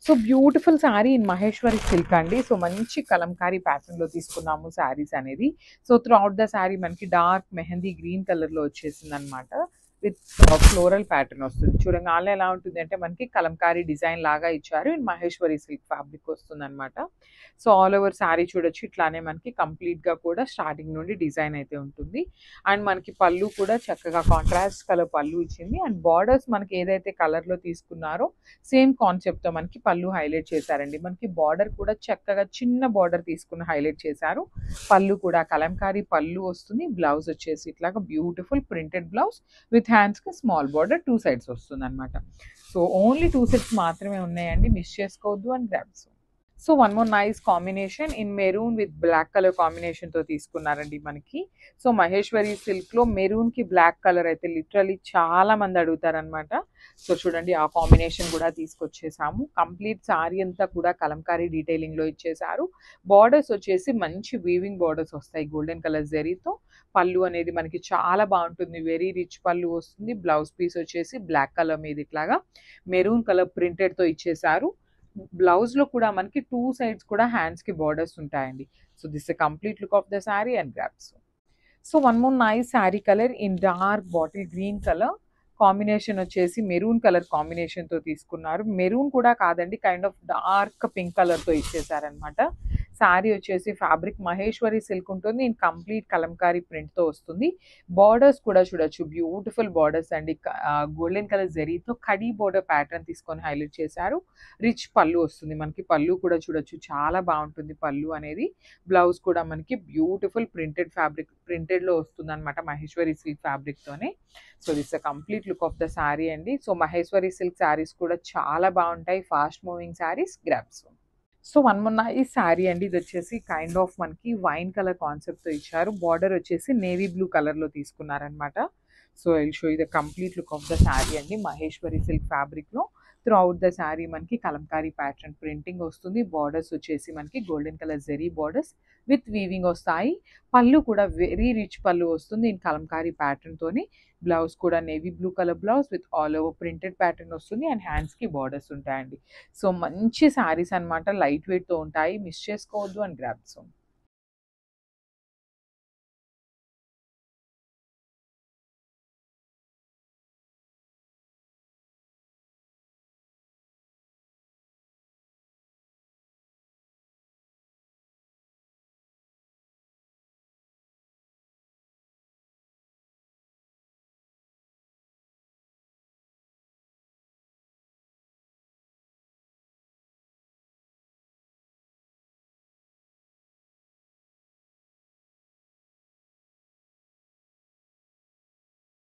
So beautiful sari in Maheshwari silk అండి. So మంచి కలంకారీ ప్యాటర్న్‌లో తీసుకున్నాము శారీస్ అనేది. So through out the sari మనకి డార్క్ మెహందీ గ్రీన్ కలర్‌లో వచ్చేసిందనమాట. విత్ ఫ్లోరల్ ప్యాటర్న్ వస్తుంది. చూడంగానే ఎలా ఉంటుంది అంటే మనకి కలంకారీ డిజైన్ లాగా ఇచ్చారు. ఇన్ మహేశ్వరి సిల్క్ ఫ్యాబ్రిక్ వస్తుందనమాట. సో ఆల్ ఓవర్ శారీ చూడొచ్చు. ఇట్లానే మనకి కంప్లీట్‌గా కూడా స్టార్టింగ్ నుండి డిజైన్ అయితే ఉంటుంది. అండ్ మనకి పళ్ళు కూడా చక్కగా కాంట్రాస్ట్ కలర్ పళ్ళు ఇచ్చింది. అండ్ బార్డర్స్ మనకి ఏదైతే కలర్‌లో తీసుకున్నారో సేమ్ కాన్సెప్ట్‌తో మనకి పళ్ళు హైలైట్ చేశారండి. మనకి బార్డర్ కూడా చక్కగా చిన్న బార్డర్ తీసుకొని హైలైట్ చేశారు. పళ్ళు కూడా కలంకారీ పళ్ళు వస్తుంది. బ్లౌజ్ వచ్చేసి ఇట్లాగా బ్యూటిఫుల్ ప్రింటెడ్ బ్లౌజ్ విత్ హ్యాండ్స్‌కి స్మాల్ బార్డర్ 2 సైడ్స్ వస్తుందన్నమాట. సో ఓన్లీ 2 సెట్స్ మాత్రమే ఉన్నాయండి. మిస్ చేసుకోవద్దు and grabs. So one more nice combination in maroon with black colour కాంబినేషన్‌తో తీసుకున్నారండి మనకి. సో మహేశ్వరి సిల్క్‌లో మెరూన్‌కి బ్లాక్ కలర్ అయితే లిటరల్లీ చాలా మంది అడుగుతారనమాట. సో చూడండి ఆ కాంబినేషన్ కూడా తీసుకొచ్చేసాము. కంప్లీట్ సారీ అంతా కూడా కలంకారీ డీటెయిలింగ్‌లో ఇచ్చేసారు. బార్డర్స్ వచ్చేసి మంచి వీవింగ్ బార్డర్స్ వస్తాయి గోల్డెన్ కలర్ జరీతో. పళ్ళు అనేది మనకి చాలా బాగుంటుంది. వెరీ రిచ్ పళ్ళు వస్తుంది. బ్లౌజ్ పీస్ వచ్చేసి బ్లాక్ కలర్ మీద ఇట్లాగా మెరూన్ కలర్ ప్రింటెడ్‌తో ఇచ్చేసారు. బ్లౌజ్‌లో కూడా మనకి 2 సైడ్స్ కూడా హ్యాండ్స్‌కి బార్డర్స్ ఉంటాయండి. So this a complete look of the sorry and grabs. So one more nice sari colour in dark bottle green colour. Combination వచ్చేసి మెరూన్ కలర్ కాంబినేషన్‌తో తీసుకున్నారు. మెరూన్ కూడా కాదండి, కైండ్ ఆఫ్ డార్క్ పింక్ కలర్‌తో ఇచ్చేసారనమాట. శారీ వచ్చేసి ఫ్యాబ్రిక్ మహేశ్వరి సిల్క్ ఉంటుంది. In complete Kalamkari ప్రింట్‌తో వస్తుంది. Borders కూడా చూడొచ్చు. బ్యూటిఫుల్ బార్డర్స్ అండి. గోల్డెన్ కలర్ జరీతో కడీ బార్డర్ ప్యాటర్న్ తీసుకొని హైలైట్ చేశారు. రిచ్ పళ్ళు వస్తుంది. మనకి పళ్ళు కూడా చూడొచ్చు. చాలా బాగుంటుంది పళ్ళు అనేది. బ్లౌజ్ కూడా మనకి బ్యూటిఫుల్ ప్రింటెడ్‌లో వస్తుందనమాట మహేశ్వరి సిల్క్ ఫ్యాబ్రిక్‌తోనే. So this a complete look of the sari అండి. సో మహేశ్వరి సిల్క్ శారీస్ కూడా చాలా బాగుంటాయి. Fast moving saris grabs. So one మొన్న ఈ శారీ అండి. ఇది వచ్చేసి కైండ్ ఆఫ్ మనకి వైన్ కలర్ కాన్సెప్ట్‌తో ఇచ్చారు. బార్డర్ వచ్చేసి నేవీ బ్లూ కలర్‌లో తీసుకున్నారనమాట. So I will show you the complete look of the sari అండి. మహేశ్వరి సిల్క్ ఫ్యాబ్రిక్‌లో త్రూ ఔట్ ద శారీ మనకి కలంకారీ ప్యాటర్న్ ప్రింటింగ్ వస్తుంది. బార్డర్స్ వచ్చేసి మనకి golden colour zari borders with weaving వస్తాయి. పళ్ళు కూడా వెరీ రిచ్ పళ్ళు వస్తుంది ఇన్ కలంకారీ ప్యాటర్న్‌తోని. బ్లౌజ్ కూడా navy blue colour blouse with all over printed pattern వస్తుంది. అండ్ హ్యాండ్స్‌కి బార్డర్స్ ఉంటాయండి. సో మంచి శారీస్ అనమాట. లైట్ వెయిట్‌తో ఉంటాయి. మిస్ చేసుకోవద్దు అండ్ గ్రాబ్స్.